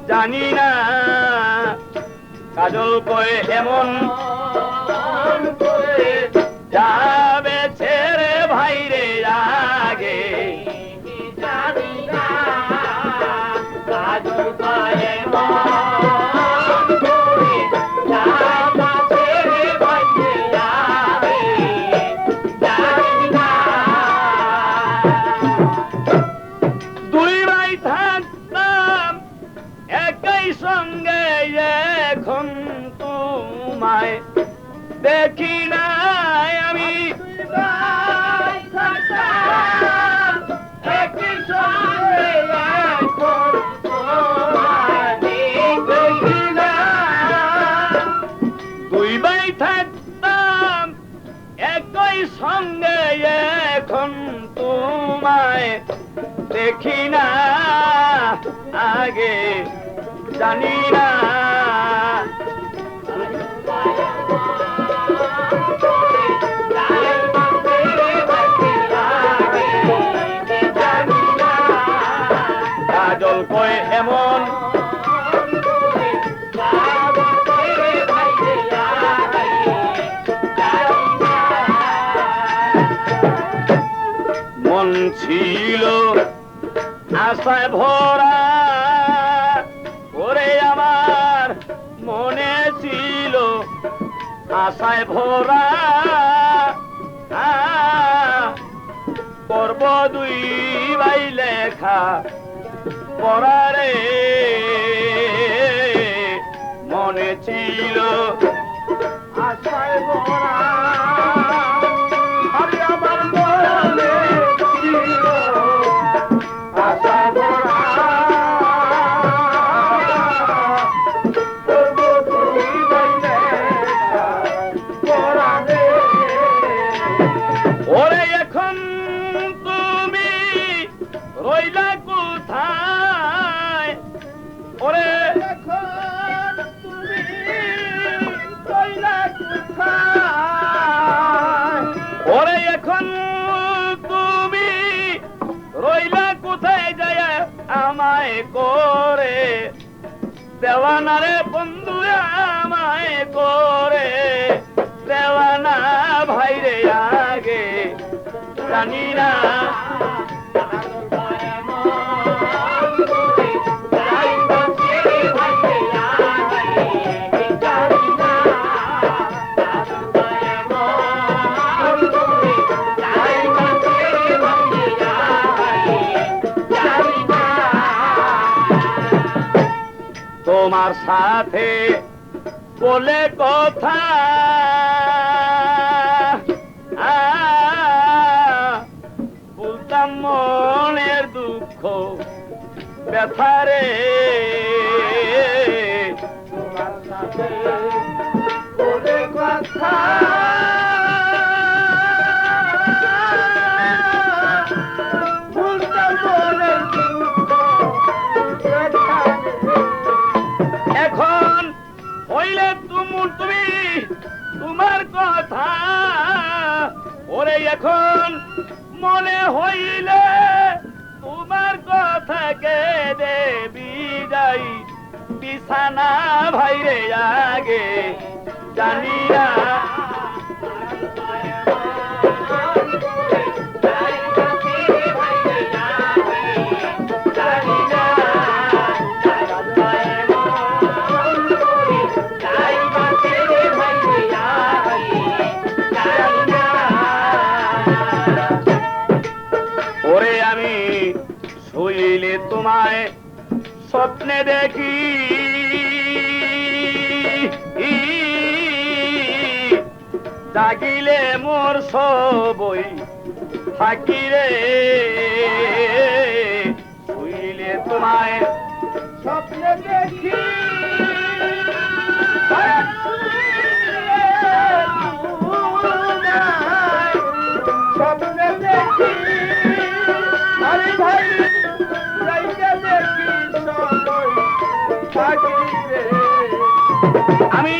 জানি না কাজল কয়ে এমন যাবে ছেড়ে ভাই রে আগে জানি না কাজল কয়ে সঙ্গে এখন তোমায় দেখি নাই আমি দুই ভাই থাকতাম একই সঙ্গে এখন তোমায় দেখি না আগে জানি না কাজল কয়ে এমন মন ছিল আশায় ভরা ওরে আমার মনে ছিল আশায় ভরা করব দুই ভাই লেখা পড়ারে মনে ছিল আশায় ভরা আরে আমার মনে ছিল আশায় ভরা ওরে এখন তুমি রইলা কোথায় ওরে এখন তুমি রইলা কোথায় ওরে এখন তুমি রইলা কোথায় যায় আমায় করে দেওয়ানা রে বন্ধু আমায় করে দেওয়ানা ভাই রে আগে জানি না তোমার সাথে বলে কথা বলতাম মনের দুঃখ ব্যথারে তোমার সাথে বলে কথা বলতাম মনের দুঃখ এখন হইলে তুমি তোমার কথা ওরে এখন মনে হইলে তোমার কথা কে দেবি যাই বিছানা ভাই রে আগে জানি না ওরে আমি শুইলে তোমায় স্বপ্নে দেখি জাগিলে মোর সবই থাকি রে শুইলে তোমায় স্বপ্নে দেখি স্বপ্নে দেখি আরে ভাই দেখি আমি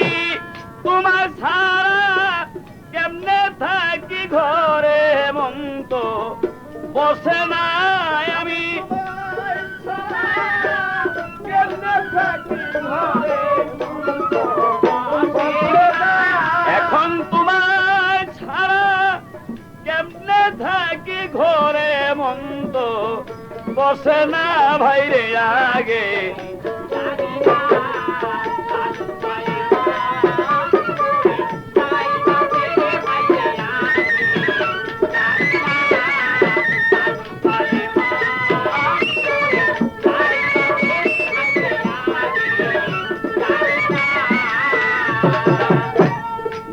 তোমার ছাড়া কেমনে থাকি ঘরে মন তো বসে নাই আমি কেমনে বসে না ভাইরে আগে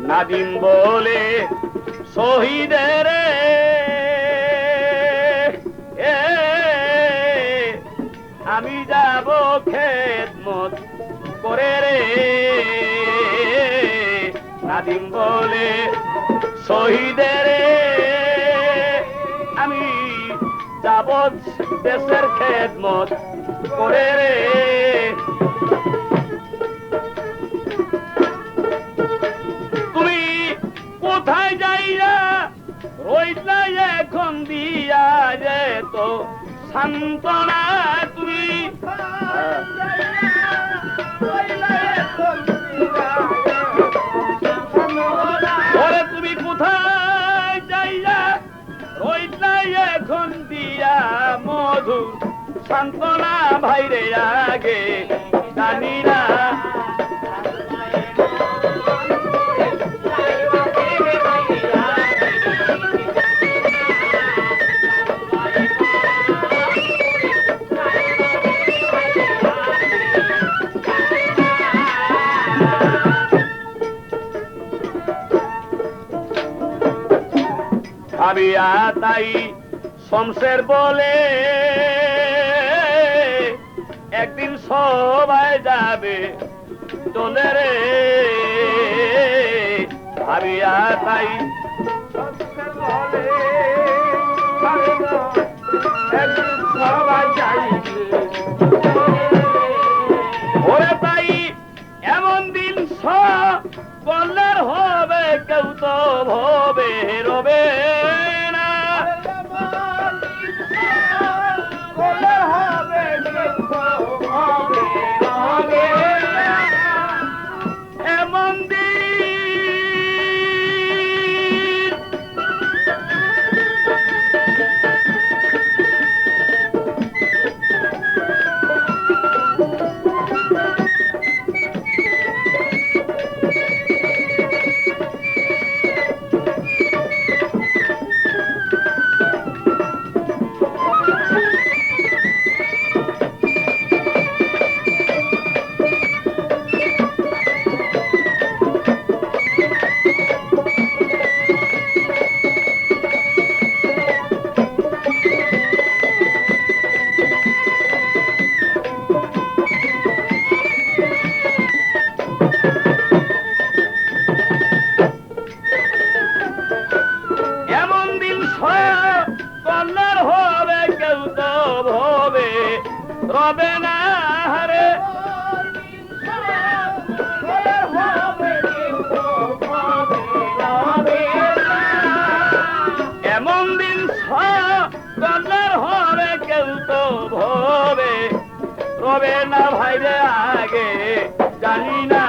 নাদিম বলে শহীদের আমি যাব খেদমত করে রে নাদিম বলে শহীদের আমি যাব দেশের খেদমত করে রে তুমি কোথায় যাইয়া রইলা এখন দিয়া যেত সান্ত্বনা তুমি ওরে তুমি কোথায় যাইয়া রইলা এখন দিয়া মধু সান্ত্বনা ভাইরে আগে জানি না ভাবিয়া তাই শমশের বলে একদিন সবাই যাবে চলে রে ভাবিয়া তাই শমশের বলে একদিন সবাই যাইবে ওরে তাই এমন দিন সকলের হবে কেউ তো ভবে রবে রবে না হারে এমন দিন সকলের হবে কেউ তো ভবে রবে না ভাইরে আগে জানি না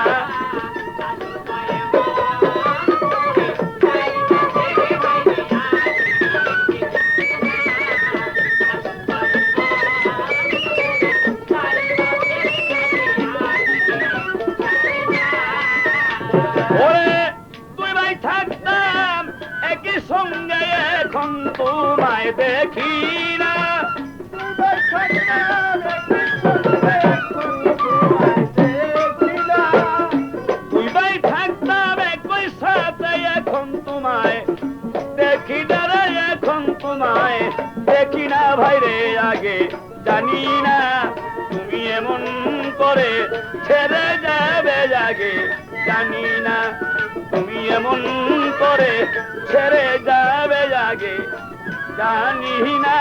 সঙ্গে এখন তোমায় দেখি না তুই ভাই থাকতাম একই সাথে এখন তোমায় দেখি না রে এখন তোমায় দেখি না ভাইরে আগে জানি না তুমি এমন করে ছেড়ে যাবে আগে জানি না তুমি এমন করে ছেড়ে যাবে আগে জানি না